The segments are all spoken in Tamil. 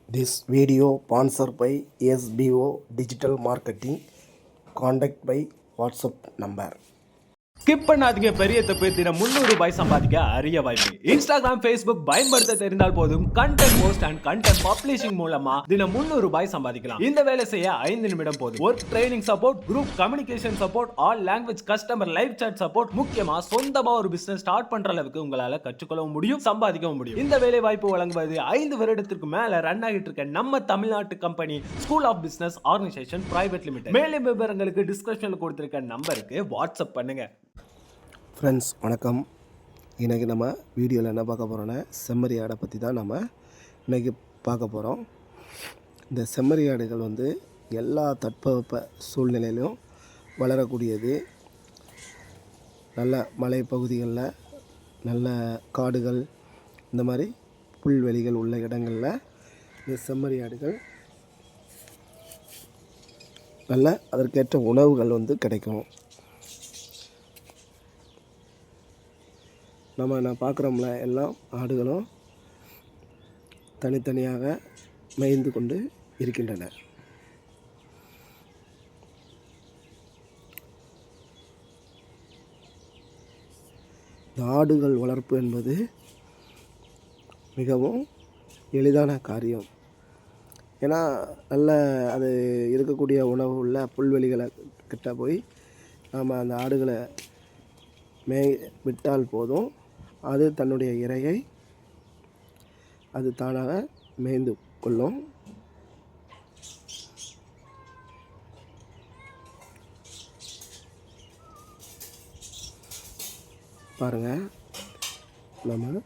This video sponsored by SBO Digital Marketing. Contact by WhatsApp number. Skip பண்ணாதீங்க. பெரிய தப்பு. தினம் ₹300 சம்பாதிக்க அரிய வாய்ப்பு. இன்ஸ்டாகிராம், ஃபேஸ்புக் பயன்படுத்த தெரிந்தால் போதும். Content post and content publishing மூலமா தினம் ₹300 சம்பாதிக்கலாம். இந்த வேலை செய்ய 5 நிமிடம் போதும். Work training support, group communication support, all language customer live chat support, முக்கியமா சொந்தமா ஒரு பிசினஸ் ஸ்டார்ட் பண்ற அளவுக்கு உங்களால கற்றுக்கொள்ளவும் முடியும், சம்பாதிக்கவும் முடியும். இந்த வேலை வாய்ப்பு வழங்குவது 5 வருடத்திற்கு மேல ரன் ஆகிட்டு இருக்க நம்ம தமிழ்நாட்டு company school of business organisation private limited. மேலும் விவரங்களுக்கு டிஸ்கிரிப்ஷன்ல கொடுத்திருக்க நம்பருக்கு வாட்ஸ்அப் பண்ணுங்க. ஃப்ரெண்ட்ஸ் வணக்கம். இன்றைக்கி நம்ம வீடியோவில் என்ன பார்க்க போகிறோன்னா செம்மறி ஆடை பற்றி தான் நம்ம இன்றைக்கி பார்க்க போகிறோம். இந்த செம்மறி ஆடுகள் எல்லா தட்பவெப்ப சூழ்நிலையிலும் வளரக்கூடியது. நல்ல மலைப்பகுதிகளில், நல்ல காடுகள், இந்த மாதிரி புல்வெளிகள் உள்ள இடங்களில் இந்த செம்மறி ஆடுகள் நல்ல அதற்கேற்ற உணவுகள் கிடைக்கும். நான் பார்க்குறோம்ல, எல்லா ஆடுகளும் தனித்தனியாக மேய்ந்து கொண்டு இருக்கின்றன. இந்த ஆடுகள் வளர்ப்பு என்பது மிகவும் எளிதான காரியம். ஏன்னா நல்ல அது இருக்கக்கூடிய உணவு உள்ள புல்வெளிகளை கிட்ட போய் நாம் அந்த ஆடுகளை விட்டால் போதும், அது தன்னுடைய இரையை அது தானாக மேய்ந்து கொள்ளும். பாருங்கள், நம்ம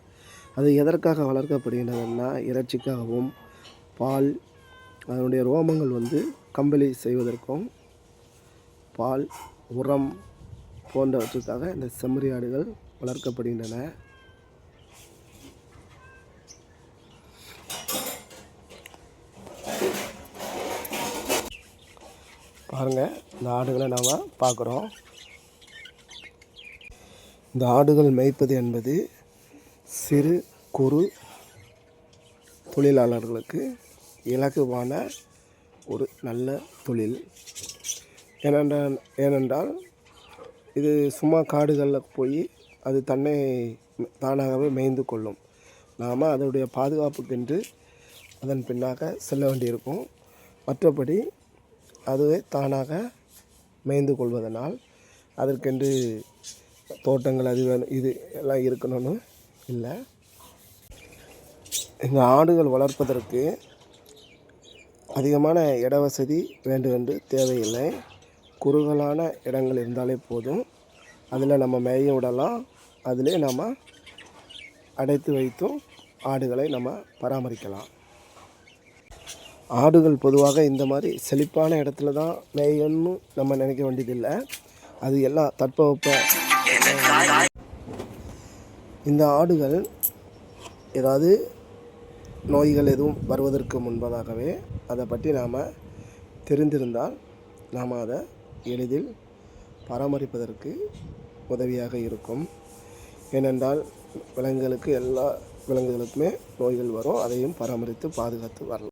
அது எதற்காக வளர்க்கப்படுகின்றதுன்னா இறைச்சிக்காகவும், பால், அதனுடைய ரோமங்கள் கம்பளி செய்வதற்கும், பால், உரம் போன்றவற்றுக்காக இந்த செம்மறி ஆடுகள் வளர்க்கப்படுகின்றன. பாருங்கள், இந்த ஆடுகளை நாம் பார்க்குறோம். இந்த ஆடுகள் மேய்ப்பது என்பது சிறு குறு தொழிலாளர்களுக்கு இலகுவான ஒரு நல்ல தொழில். ஏனென்றால் இது சும்மா காடுகளில் போய் அது தன்னை தானாகவே மேய்ந்து கொள்ளும். நாம் அதனுடைய பாதுகாப்புக்கென்று அதன் பின்னாக செல்ல வேண்டியிருக்கும். மற்றபடி அதுவே தானாக மேய்ந்து கொள்வதனால் அதற்கென்று தோட்டங்கள் அது இது எல்லாம் இருக்கணும்னு இல்லை. இந்த ஆடுகள் வளர்ப்பதற்கு அதிகமான இட வசதி வேண்டும் என்று தேவையில்லை. குறுகலான இடங்கள் இருந்தாலே போதும். அதில் நம்ம மேய விடலாம். அதிலே நம்ம அடைத்து வைத்தும் ஆடுகளை நம்ம பராமரிக்கலாம். ஆடுகள் பொதுவாக இந்த மாதிரி செழிப்பான இடத்துல தான் மேயணும்னு நம்ம நினைக்க வேண்டியதில்லை. அது எல்லா தட்பவெப்ப இந்த ஆடுகள் ஏதாவது நோய்கள் எதுவும் வருவதற்கு முன்பதாகவே அதை பற்றி நாம் தெரிந்திருந்தால் நாம் அதை எளிதில் பராமரிப்பதற்கு உதவியாக இருக்கும். ஏனென்றால் எல்லா விலங்குகளுக்குமே நோய்கள் வரும். அதையும் பராமரித்து பாதுகாத்து வரலாம்.